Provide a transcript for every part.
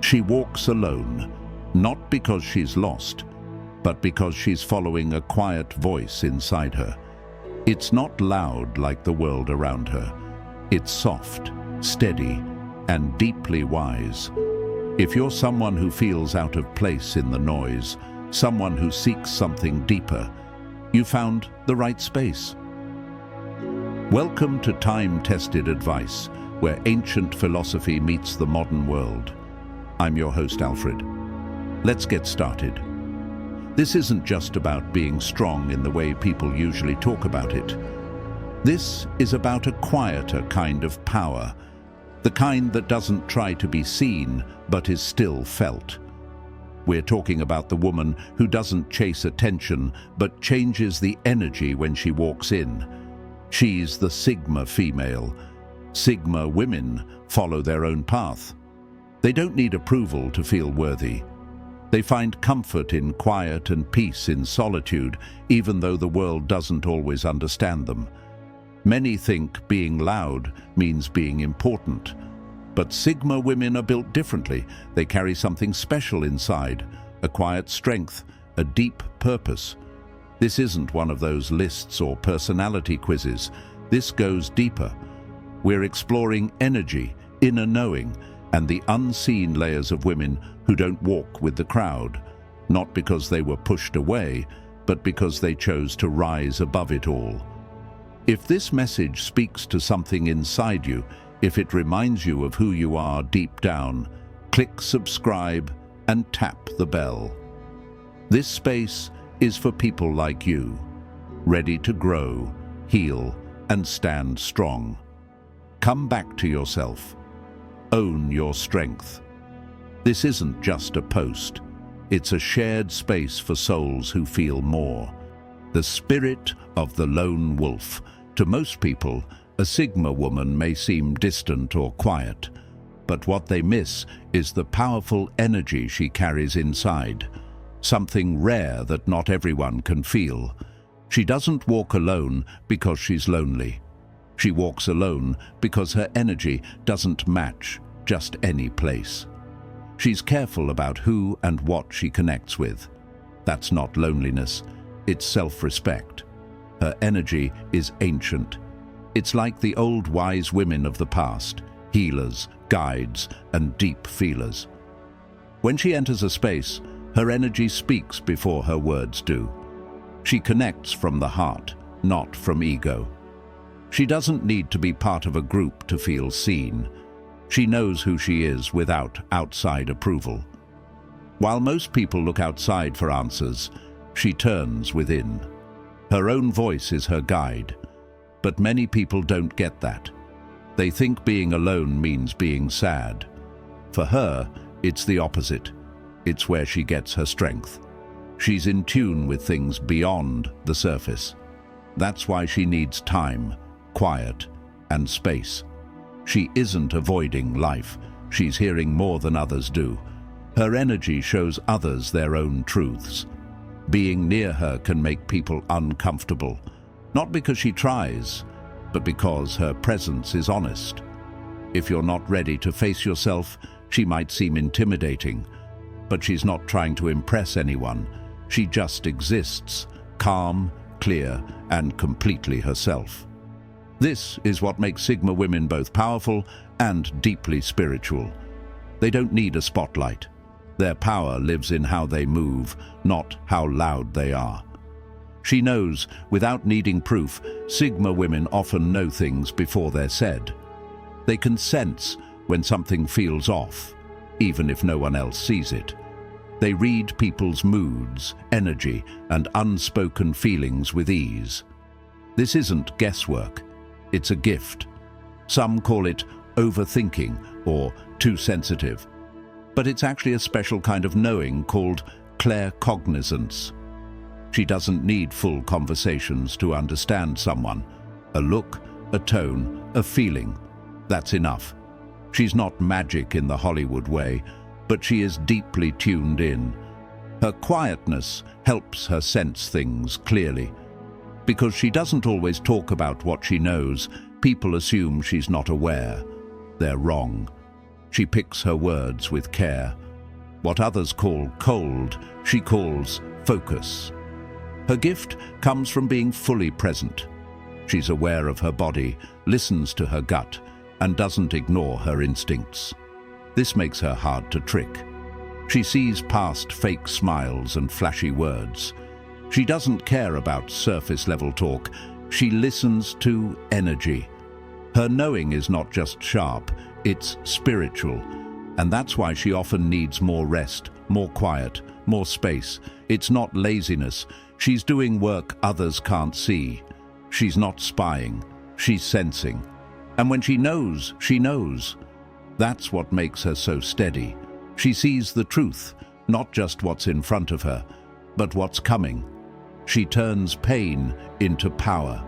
She walks alone, not because she's lost, but because she's following a quiet voice inside her. It's not loud like the world around her. It's soft, steady, and deeply wise. If you're someone who feels out of place in the noise, someone who seeks something deeper, you found the right space. Welcome to time-tested advice, where ancient philosophy meets the modern world. I'm your host, Alfred. Let's get started. This isn't just about being strong in the way people usually talk about it. This is about a quieter kind of power, the kind that doesn't try to be seen, but is still felt. We're talking about the woman who doesn't chase attention, but changes the energy when she walks in. She's the Sigma female. Sigma women follow their own path. They don't need approval to feel worthy. They find comfort in quiet and peace in solitude, even though the world doesn't always understand them. Many think being loud means being important. But Sigma women are built differently. They carry something special inside, a quiet strength, a deep purpose. This isn't one of those lists or personality quizzes. This goes deeper. We're exploring energy, inner knowing, and the unseen layers of women who don't walk with the crowd, not because they were pushed away, but because they chose to rise above it all. If this message speaks to something inside you, if it reminds you of who you are deep down, click subscribe and tap the bell. This space is for people like you, ready to grow, heal, and stand strong. Come back to yourself. Own your strength. This isn't just a post. It's a shared space for souls who feel more. The spirit of the lone wolf. To most people, a Sigma woman may seem distant or quiet, but what they miss is the powerful energy she carries inside, something rare that not everyone can feel. She doesn't walk alone because she's lonely. She walks alone because her energy doesn't match just any place. She's careful about who and what she connects with. That's not loneliness, it's self-respect. Her energy is ancient. It's like the old wise women of the past, healers, guides, and deep feelers. When she enters a space, her energy speaks before her words do. She connects from the heart, not from ego. She doesn't need to be part of a group to feel seen. She knows who she is without outside approval. While most people look outside for answers, she turns within. Her own voice is her guide. But many people don't get that. They think being alone means being sad. For her, it's the opposite. It's where she gets her strength. She's in tune with things beyond the surface. That's why she needs time, quiet, and space. She isn't avoiding life. She's hearing more than others do. Her energy shows others their own truths. Being near her can make people uncomfortable, not because she tries, but because her presence is honest. If you're not ready to face yourself, she might seem intimidating, but she's not trying to impress anyone. She just exists, calm, clear, and completely herself. This is what makes Sigma women both powerful and deeply spiritual. They don't need a spotlight. Their power lives in how they move, not how loud they are. She knows, without needing proof, Sigma women often know things before they're said. They can sense when something feels off, even if no one else sees it. They read people's moods, energy, and unspoken feelings with ease. This isn't guesswork. It's a gift. Some call it overthinking or too sensitive. But it's actually a special kind of knowing called claircognizance. She doesn't need full conversations to understand someone. A look, a tone, a feeling. That's enough. She's not magic in the Hollywood way, but she is deeply tuned in. Her quietness helps her sense things clearly. Because she doesn't always talk about what she knows, people assume she's not aware. They're wrong. She picks her words with care. What others call cold, she calls focus. Her gift comes from being fully present. She's aware of her body, listens to her gut, and doesn't ignore her instincts. This makes her hard to trick. She sees past fake smiles and flashy words. She doesn't care about surface-level talk. She listens to energy. Her knowing is not just sharp, it's spiritual. And that's why she often needs more rest, more quiet, more space. It's not laziness. She's doing work others can't see. She's not spying. She's sensing. And when she knows, she knows. That's what makes her so steady. She sees the truth, not just what's in front of her, but what's coming. She turns pain into power.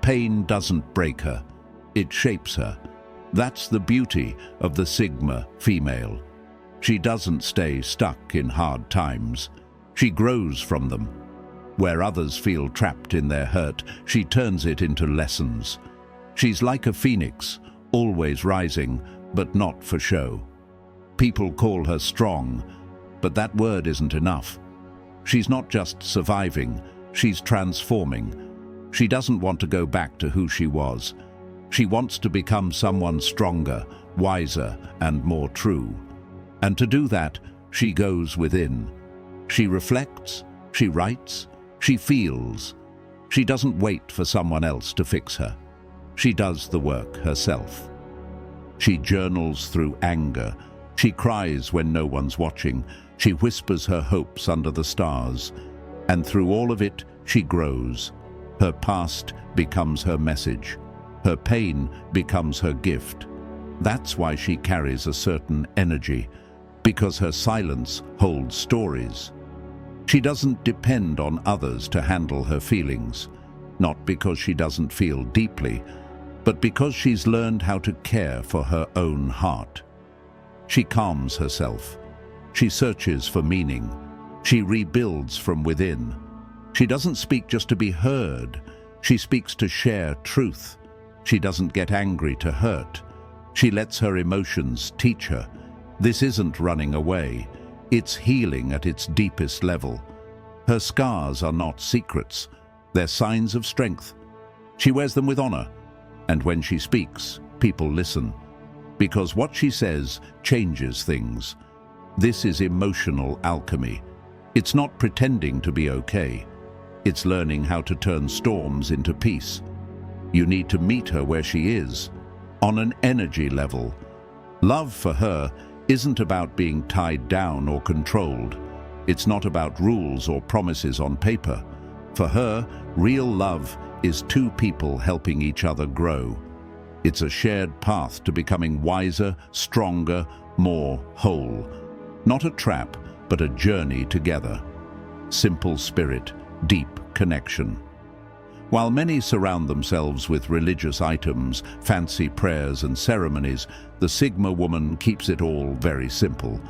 Pain doesn't break her. It shapes her. That's the beauty of the Sigma female. She doesn't stay stuck in hard times. She grows from them. Where others feel trapped in their hurt, she turns it into lessons. She's like a phoenix, always rising, but not for show. People call her strong, but that word isn't enough. She's not just surviving, she's transforming. She doesn't want to go back to who she was. She wants to become someone stronger, wiser, and more true. And to do that, she goes within. She reflects, she writes, she feels. She doesn't wait for someone else to fix her. She does the work herself. She journals through anger. She cries when no one's watching. She whispers her hopes under the stars. And through all of it, she grows. Her past becomes her message. Her pain becomes her gift. That's why she carries a certain energy, because her silence holds stories. She doesn't depend on others to handle her feelings, not because she doesn't feel deeply, but because she's learned how to care for her own heart. She calms herself. She searches for meaning. She rebuilds from within. She doesn't speak just to be heard. She speaks to share truth. She doesn't get angry to hurt. She lets her emotions teach her. This isn't running away. It's healing at its deepest level. Her scars are not secrets. They're signs of strength. She wears them with honor. And when she speaks, people listen. Because what she says changes things. This is emotional alchemy. It's not pretending to be okay. It's learning how to turn storms into peace. You need to meet her where she is, on an energy level. Love for her isn't about being tied down or controlled. It's not about rules or promises on paper. For her, real love is two people helping each other grow. It's a shared path to becoming wiser, stronger, more whole. Not a trap, but a journey together. Simple spirit, deep connection. While many surround themselves with religious items, fancy prayers and ceremonies, the Sigma woman keeps it all very simple.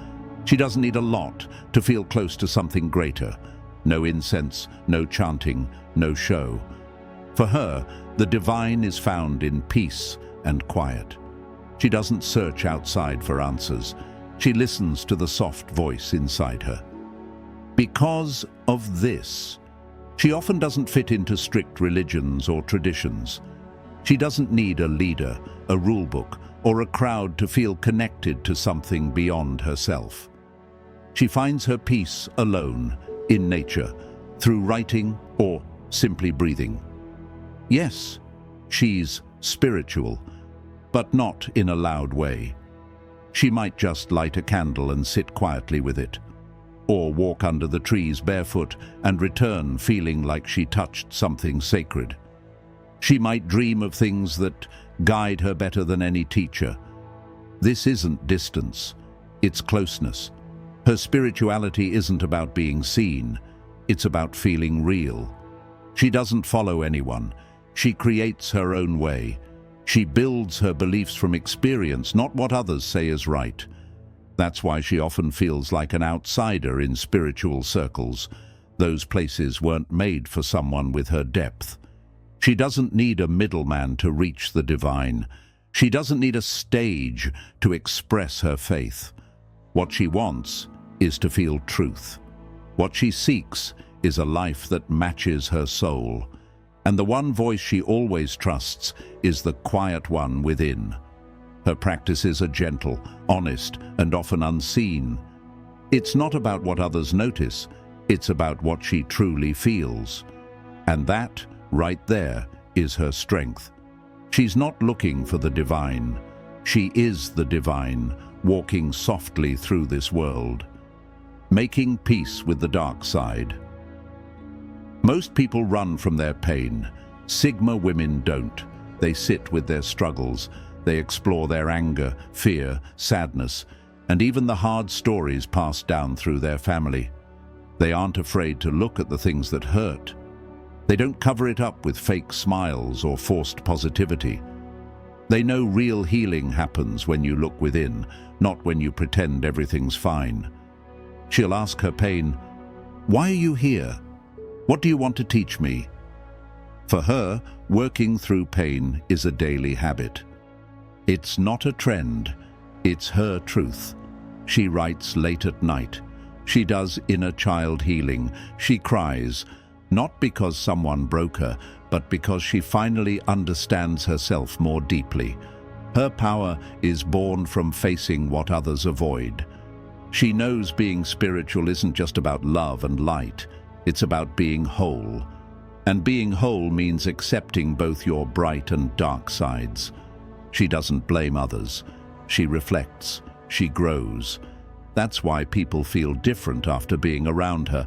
She doesn't need a lot to feel close to something greater. No incense, no chanting, no show. For her, the divine is found in peace and quiet. She doesn't search outside for answers. She listens to the soft voice inside her. Because of this, she often doesn't fit into strict religions or traditions. She doesn't need a leader, a rule book, or a crowd to feel connected to something beyond herself. She finds her peace alone, in nature, through writing or simply breathing. Yes, she's spiritual, but not in a loud way. She might just light a candle and sit quietly with it, or walk under the trees barefoot and return feeling like she touched something sacred. She might dream of things that guide her better than any teacher. This isn't distance, it's closeness. Her spirituality isn't about being seen, it's about feeling real. She doesn't follow anyone, she creates her own way. She builds her beliefs from experience, not what others say is right. That's why she often feels like an outsider in spiritual circles. Those places weren't made for someone with her depth. She doesn't need a middleman to reach the divine. She doesn't need a stage to express her faith. What she wants is to feel truth. What she seeks is a life that matches her soul. And the one voice she always trusts is the quiet one within. Her practices are gentle, honest, and often unseen. It's not about what others notice, it's about what she truly feels. And that, right there, is her strength. She's not looking for the divine. She is the divine, walking softly through this world, making peace with the dark side. Most people run from their pain. Sigma women don't. They sit with their struggles. They explore their anger, fear, sadness, and even the hard stories passed down through their family. They aren't afraid to look at the things that hurt. They don't cover it up with fake smiles or forced positivity. They know real healing happens when you look within, not when you pretend everything's fine. She'll ask her pain, "Why are you here? What do you want to teach me?" For her, working through pain is a daily habit. It's not a trend, it's her truth. She writes late at night. She does inner child healing. She cries, not because someone broke her, but because she finally understands herself more deeply. Her power is born from facing what others avoid. She knows being spiritual isn't just about love and light, it's about being whole. And being whole means accepting both your bright and dark sides. She doesn't blame others. She reflects. She grows. That's why people feel different after being around her.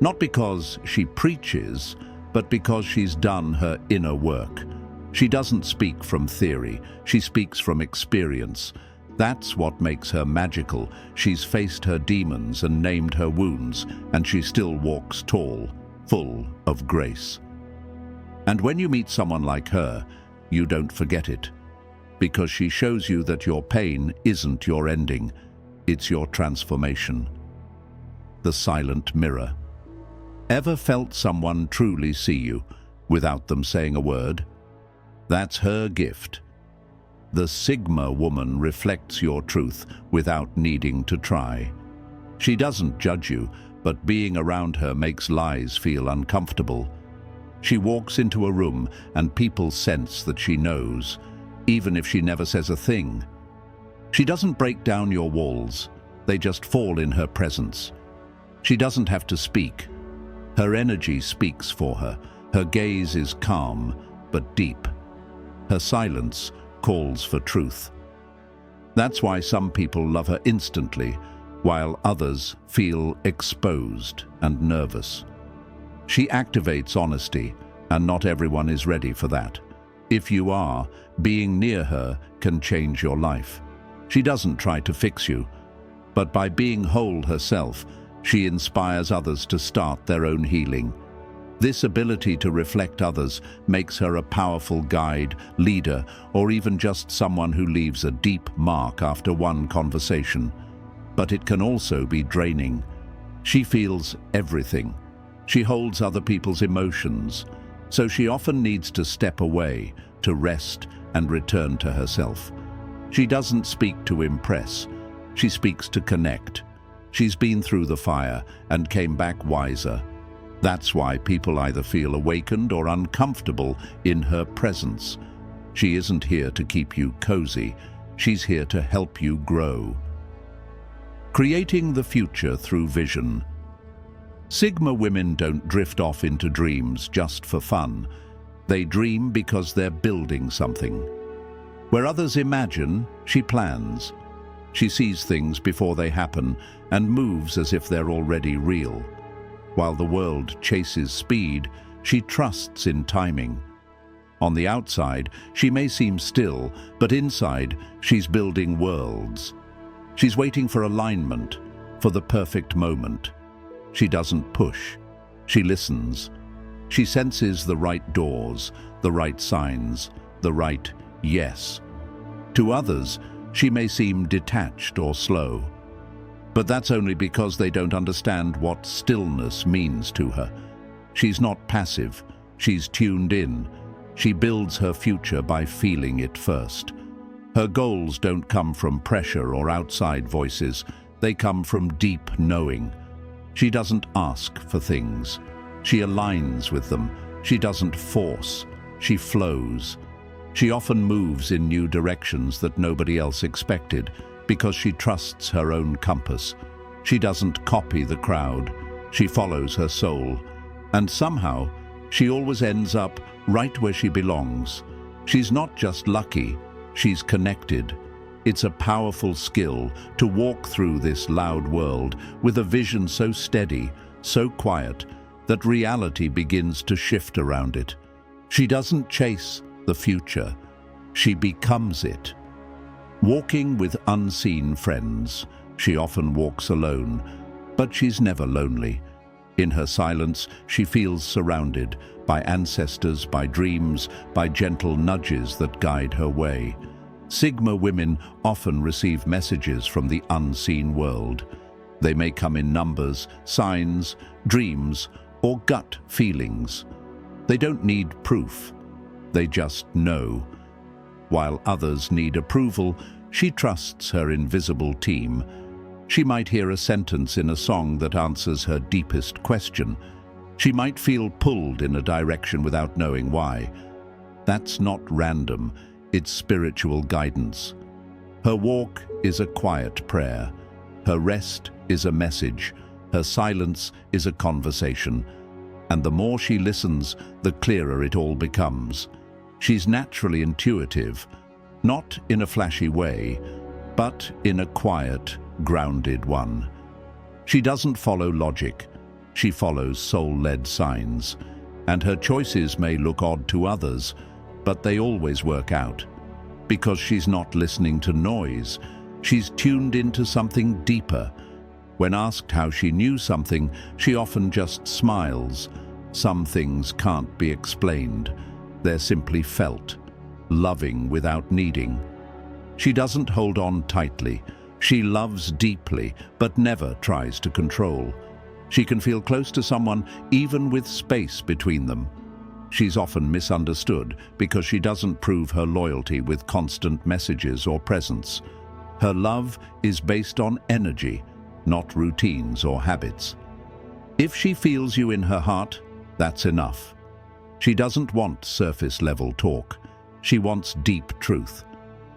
Not because she preaches, but because she's done her inner work. She doesn't speak from theory. She speaks from experience. That's what makes her magical. She's faced her demons and named her wounds, and she still walks tall, full of grace. And when you meet someone like her, you don't forget it, because she shows you that your pain isn't your ending, it's your transformation. The silent mirror. Ever felt someone truly see you without them saying a word? That's her gift. The Sigma woman reflects your truth without needing to try. She doesn't judge you, but being around her makes lies feel uncomfortable. She walks into a room and people sense that she knows, even if she never says a thing. She doesn't break down your walls, they just fall in her presence. She doesn't have to speak. Her energy speaks for her. Her gaze is calm, but deep. Her silence calls for truth. That's why some people love her instantly, while others feel exposed and nervous. She activates honesty, and not everyone is ready for that. If you are, being near her can change your life. She doesn't try to fix you, but by being whole herself, she inspires others to start their own healing. This ability to reflect others makes her a powerful guide, leader, or even just someone who leaves a deep mark after one conversation. But it can also be draining. She feels everything. She holds other people's emotions, so she often needs to step away, to rest and return to herself. She doesn't speak to impress. She speaks to connect. She's been through the fire and came back wiser. That's why people either feel awakened or uncomfortable in her presence. She isn't here to keep you cozy. She's here to help you grow. Creating the future through vision. Sigma women don't drift off into dreams just for fun. They dream because they're building something. Where others imagine, she plans. She sees things before they happen and moves as if they're already real. While the world chases speed, she trusts in timing. On the outside, she may seem still, but inside, she's building worlds. She's waiting for alignment, for the perfect moment. She doesn't push. She listens. She senses the right doors, the right signs, the right yes. To others, she may seem detached or slow. But that's only because they don't understand what stillness means to her. She's not passive. She's tuned in. She builds her future by feeling it first. Her goals don't come from pressure or outside voices. They come from deep knowing. She doesn't ask for things. She aligns with them. She doesn't force. She flows. She often moves in new directions that nobody else expected because she trusts her own compass. She doesn't copy the crowd. She follows her soul. And somehow, she always ends up right where she belongs. She's not just lucky, she's connected. It's a powerful skill to walk through this loud world with a vision so steady, so quiet, that reality begins to shift around it. She doesn't chase the future, she becomes it. Walking with unseen friends, she often walks alone, but she's never lonely. In her silence, she feels surrounded by ancestors, by dreams, by gentle nudges that guide her way. Sigma women often receive messages from the unseen world. They may come in numbers, signs, dreams, or gut feelings. They don't need proof. They just know. While others need approval, she trusts her invisible team. She might hear a sentence in a song that answers her deepest question. She might feel pulled in a direction without knowing why. That's not random, it's spiritual guidance. Her walk is a quiet prayer. Her rest is a message. Her silence is a conversation. And the more she listens, the clearer it all becomes. She's naturally intuitive, not in a flashy way, but in a quiet, grounded one. She doesn't follow logic. She follows soul-led signs. And her choices may look odd to others, but they always work out. Because she's not listening to noise. She's tuned into something deeper. When asked how she knew something, she often just smiles. Some things can't be explained. They're simply felt, loving without needing. She doesn't hold on tightly. She loves deeply, but never tries to control. She can feel close to someone even with space between them. She's often misunderstood because she doesn't prove her loyalty with constant messages or presence. Her love is based on energy, not routines or habits. If she feels you in her heart, that's enough. She doesn't want surface-level talk. She wants deep truth.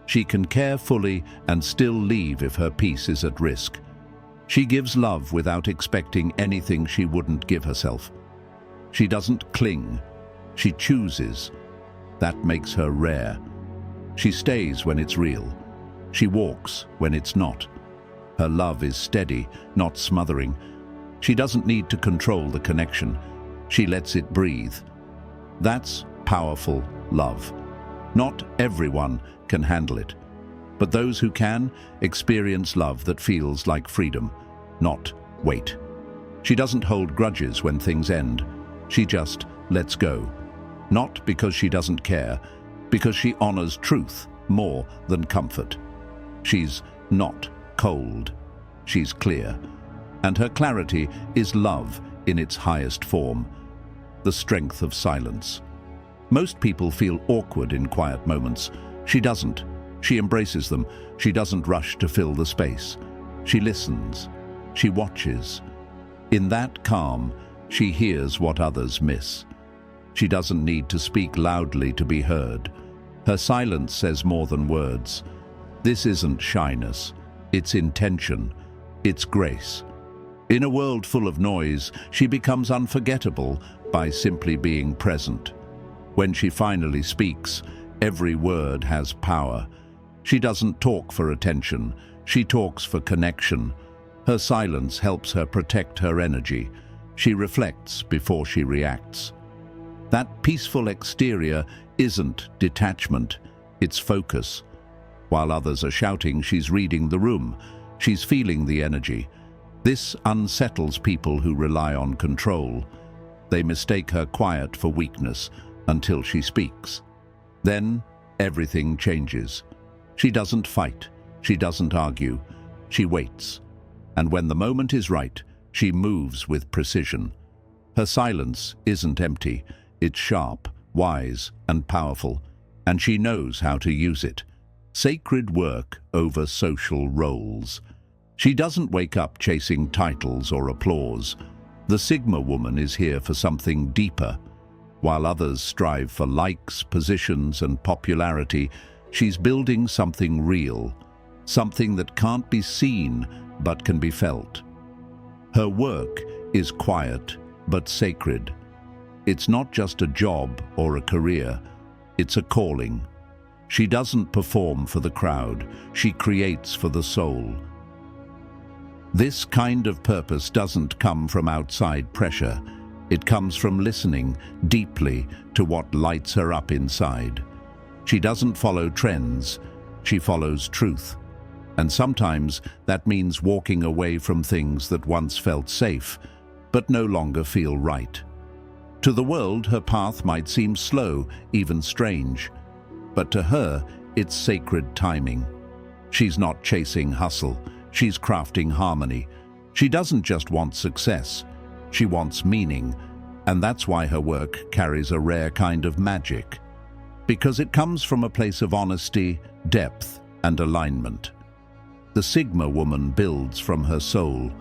She can care fully and still leave if her peace is at risk. She gives love without expecting anything she wouldn't give herself. She doesn't cling. She chooses. That makes her rare. She stays when it's real. She walks when it's not. Her love is steady, not smothering. She doesn't need to control the connection. She lets it breathe. That's powerful love. Not everyone can handle it, but those who can experience love that feels like freedom, not weight. She doesn't hold grudges when things end. She just lets go. Not because she doesn't care, because she honors truth more than comfort. She's not cold. She's clear. And her clarity is love in its highest form, the strength of silence. Most people feel awkward in quiet moments. She doesn't. She embraces them. She doesn't rush to fill the space. She listens. She watches. In that calm, she hears what others miss. She doesn't need to speak loudly to be heard. Her silence says more than words. This isn't shyness. It's intention. It's grace. In a world full of noise, she becomes unforgettable by simply being present. When she finally speaks, every word has power. She doesn't talk for attention. She talks for connection. Her silence helps her protect her energy. She reflects before she reacts. That peaceful exterior isn't detachment, it's focus. While others are shouting, she's reading the room. She's feeling the energy. This unsettles people who rely on control. They mistake her quiet for weakness until she speaks. Then everything changes. She doesn't fight. She doesn't argue. She waits. And when the moment is right, she moves with precision. Her silence isn't empty. It's sharp, wise, and powerful, and she knows how to use it. Sacred work over social roles. She doesn't wake up chasing titles or applause. The Sigma woman is here for something deeper. While others strive for likes, positions, and popularity, she's building something real, something that can't be seen but can be felt. Her work is quiet but sacred. It's not just a job or a career, it's a calling. She doesn't perform for the crowd, she creates for the soul. This kind of purpose doesn't come from outside pressure. It comes from listening deeply to what lights her up inside. She doesn't follow trends, she follows truth. And sometimes that means walking away from things that once felt safe, but no longer feel right. To the world, her path might seem slow, even strange. But to her, it's sacred timing. She's not chasing hustle, she's crafting harmony. She doesn't just want success, she wants meaning, and that's why her work carries a rare kind of magic. Because it comes from a place of honesty, depth, and alignment. The Sigma woman builds from her soul,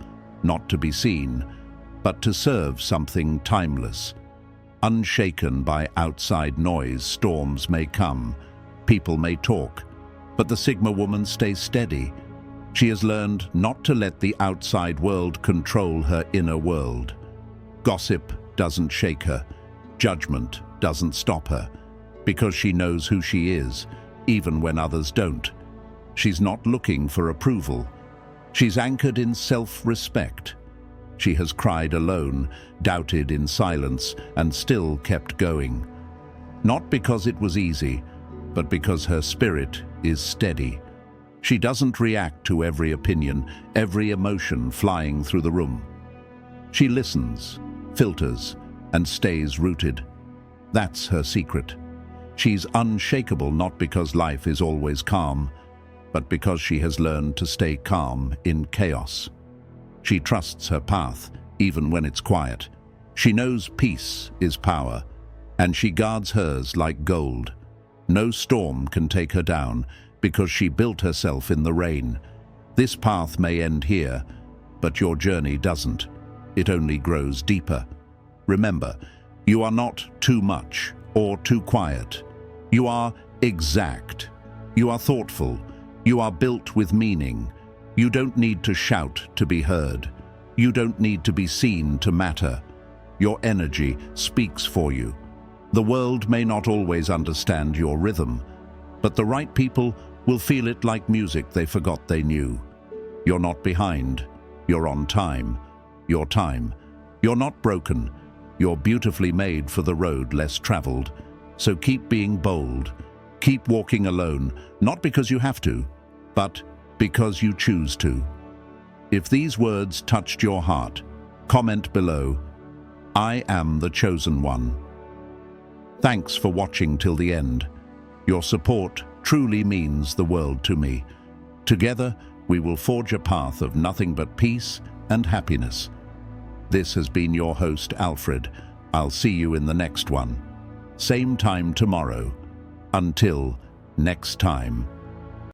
not to be seen, but to serve something timeless. Unshaken by outside noise, storms may come, people may talk, but the Sigma woman stays steady. She has learned not to let the outside world control her inner world. Gossip doesn't shake her, judgment doesn't stop her, because she knows who she is, even when others don't. She's not looking for approval. She's anchored in self-respect. She has cried alone, doubted in silence, and still kept going. Not because it was easy, but because her spirit is steady. She doesn't react to every opinion, every emotion flying through the room. She listens, filters, and stays rooted. That's her secret. She's unshakable not because life is always calm, but because she has learned to stay calm in chaos. She trusts her path, even when it's quiet. She knows peace is power, and she guards hers like gold. No storm can take her down, because she built herself in the rain. This path may end here, but your journey doesn't. It only grows deeper. Remember, you are not too much or too quiet. You are exact. You are thoughtful. You are built with meaning. You don't need to shout to be heard. You don't need to be seen to matter. Your energy speaks for you. The world may not always understand your rhythm, but the right people will feel it like music they forgot they knew. You're not behind. You're on time. Your time. You're not broken. You're beautifully made for the road less traveled. So keep being bold. Keep walking alone, not because you have to, but because you choose to. If these words touched your heart, comment below, "I am the chosen one." Thanks for watching till the end. Your support truly means the world to me. Together, we will forge a path of nothing but peace and happiness. This has been your host, Alfred. I'll see you in the next one. Same time tomorrow. Until next time.